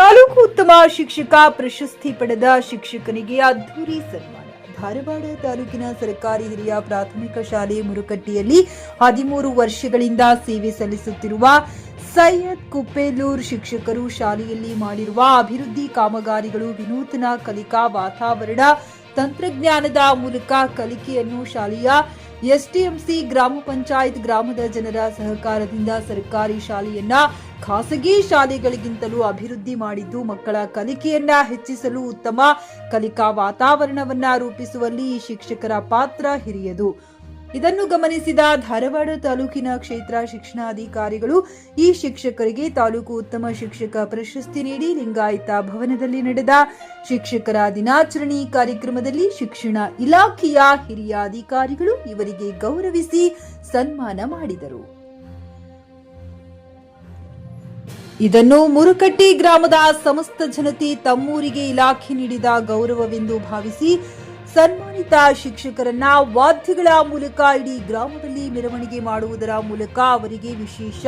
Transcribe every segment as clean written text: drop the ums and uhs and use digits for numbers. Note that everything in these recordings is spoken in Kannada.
ತಾಲೂಕು ಉತ್ತಮ ಶಿಕ್ಷಕ ಪ್ರಶಸ್ತಿ ಪಡೆದ ಶಿಕ್ಷಕನಿಗೆ ಅದ್ದೂರಿ ಸನ್ಮಾನ. ಧಾರವಾಡ ತಾಲೂಕಿನ ಸರ್ಕಾರಿ ಹಿರಿಯ ಪ್ರಾಥಮಿಕ ಶಾಲೆ ಮುರುಕಟ್ಟಿಯಲ್ಲಿ 13 ವರ್ಷಗಳಿಂದ ಸೇವೆ ಸಲ್ಲಿಸುತ್ತಿರುವ ಸೈಯದ್ ಕುಪ್ಪೇಲೂರ್ ಶಿಕ್ಷಕರು ಶಾಲೆಯಲ್ಲಿ ಮಾಡಿರುವ ಅಭಿವೃದ್ಧಿ ಕಾಮಗಾರಿಗಳು, ವಿನೂತನ ಕಲಿಕಾ ವಾತಾವರಣ, ತಂತ್ರಜ್ಞಾನದ ಮೂಲಕ ಕಲಿಕೆಯನ್ನು ಶಾಲೆಯ ಎಸ್ಟಿಎಂಸಿ ಗ್ರಾಮ ಪಂಚಾಯತ್ ಗ್ರಾಮದ ಜನರ ಸಹಕಾರದಿಂದ ಸರ್ಕಾರಿ ಶಾಲೆಯನ್ನ ಖಾಸಗಿ ಶಾಲೆಗಳಿಗಿಂತಲೂ ಅಭಿವೃದ್ಧಿ ಮಾಡಿದ್ದು, ಮಕ್ಕಳ ಕಲಿಕೆಯನ್ನ ಹೆಚ್ಚಿಸಲು ಉತ್ತಮ ಕಲಿಕಾ ವಾತಾವರಣವನ್ನ ರೂಪಿಸುವಲ್ಲಿ ಈ ಶಿಕ್ಷಕರ ಪಾತ್ರ ಹಿರಿಯದು. ಇದನ್ನು ಗಮನಿಸಿದ ಧಾರವಾಡ ತಾಲೂಕಿನ ಕ್ಷೇತ್ರ ಶಿಕ್ಷಣಾಧಿಕಾರಿಗಳು ಈ ಶಿಕ್ಷಕರಿಗೆ ತಾಲೂಕು ಉತ್ತಮ ಶಿಕ್ಷಕ ಪ್ರಶಸ್ತಿ ನೀಡಿ ಲಿಂಗಾಯತ ಭವನದಲ್ಲಿ ನಡೆದ ಶಿಕ್ಷಕರ ದಿನಾಚರಣೆ ಕಾರ್ಯಕ್ರಮದಲ್ಲಿ ಶಿಕ್ಷಣ ಇಲಾಖೆಯ ಹಿರಿಯ ಅಧಿಕಾರಿಗಳು ಇವರಿಗೆ ಗೌರವಿಸಿ ಸನ್ಮಾನ ಮಾಡಿದರು. ಇದನ್ನು ಮುರುಕಟ್ಟಿ ಗ್ರಾಮದ ಸಮಸ್ತ ಜನತೆ ತಮ್ಮೂರಿಗೆ ಇಲಾಖೆ ನೀಡಿದ ಗೌರವವೆಂದು ಭಾವಿಸಿ ಸನ್ಮಾನಿತ ಶಿಕ್ಷಕರನ್ನ ವಾದ್ಯಗಳ ಮೂಲಕ ಇಡೀ ಗ್ರಾಮದಲ್ಲಿ ಮೆರವಣಿಗೆ ಮಾಡುವುದರ ಮೂಲಕ ಅವರಿಗೆ ವಿಶೇಷ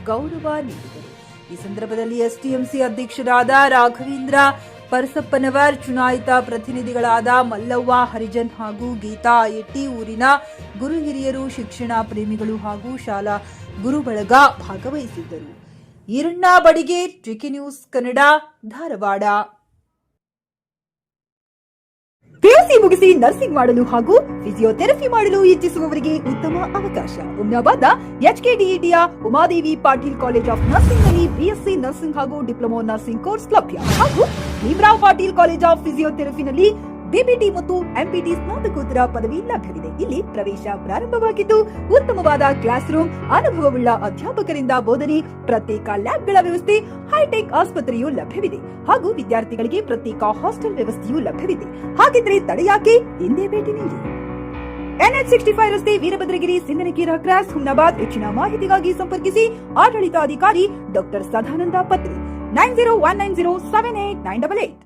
ಗೌರವ ನೀಡಿದರು. ಈ ಸಂದರ್ಭದಲ್ಲಿ ಎಸ್ಟಿಎಂಸಿ ಅಧ್ಯಕ್ಷರಾದ ರಾಘವೇಂದ್ರ ಪರಸಪ್ಪನವರ್, ಚುನಾಯಿತ ಪ್ರತಿನಿಧಿಗಳಾದ ಮಲ್ಲವ್ವ ಹರಿಜನ್ ಹಾಗೂ ಗೀತಾ ಎಟ್ಟಿ, ಊರಿನ ಗುರು ಹಿರಿಯರು, ಶಿಕ್ಷಣ ಪ್ರೇಮಿಗಳು ಹಾಗೂ ಶಾಲಾ ಗುರುಬಳಗ ಭಾಗವಹಿಸಿದ್ದರು. Iranna Badige, TK news Kannada, Dharwad. PUC ಮುಗಿಸಿ ನರ್ಸಿಂಗ್ ಮಾಡಲು ಹಾಗೂ ಫಿಸಿಯೋಥೆರಪಿ ಮಾಡಲು ಇಚ್ಛಿಸುವವರಿಗೆ ಉತ್ತಮ ಅವಕಾಶ. ಹುಮ್ನಾಬಾದ್ನ ಎಚ್ಕೆಡಿಇಟಿಯ Umadevi Patil college of nursing ನಲ್ಲಿ ಬಿಎಸ್ಸಿ ನರ್ಸಿಂಗ್ ಹಾಗೂ ಡಿಪ್ಲೊಮಾ ನರ್ಸಿಂಗ್ ಕೋರ್ಸ್ ಲಭ್ಯ ಹಾಗೂ ಭೀಮರಾವ್ ಪಾಟೀಲ್ ಕಾಲೇಜ್ ಆಫ್ ಫಿಸಿಯೋಥೆರಪಿನಲ್ಲಿ ಬಿಬಿಟಿ ಮತ್ತು ಎಂಪಿಟಿ ಸ್ನಾತಕೋತ್ತರ ಪದವಿ ಲಭ್ಯವಿದೆ. ಇಲ್ಲಿ ಪ್ರವೇಶ ಪ್ರಾರಂಭವಾಗಿದ್ದು, ಉತ್ತಮವಾದ ಕ್ಲಾಸ್ ರೂಮ್, ಅನುಭವವುಳ್ಳ ಅಧ್ಯಾಪಕರಿಂದ ಬೋಧನೆ, ಪ್ರತ್ಯೇಕ ಲ್ಯಾಬ್ಗಳ ವ್ಯವಸ್ಥೆ, ಹೈಟೆಕ್ ಆಸ್ಪತ್ರೆಯೂ ಲಭ್ಯವಿದೆ ಹಾಗೂ ವಿದ್ಯಾರ್ಥಿಗಳಿಗೆ ಪ್ರತ್ಯೇಕ ಹಾಸ್ಟೆಲ್ ವ್ಯವಸ್ಥೆಯೂ ಲಭ್ಯವಿದೆ. ಹಾಗಿದ್ರೆ ತಡೆಯಾಕೆ, ಹಿಂದೆ ಭೇಟಿ ನೀಡಿ. NH65 ರಸ್ತೆ, ವೀರಭದ್ರಗಿರಿ, ಸಿಂಗನಕೀರ ಕ್ರಾಸ್, ಹುಮ್ನಾಬಾದ್. ಹೆಚ್ಚಿನ ಮಾಹಿತಿಗಾಗಿ ಸಂಪರ್ಕಿಸಿ ಆಡಳಿತಾಧಿಕಾರಿ ಡಾಕ್ಟರ್ ಸದಾನಂದ ಪತ್ರಿ 9019078988.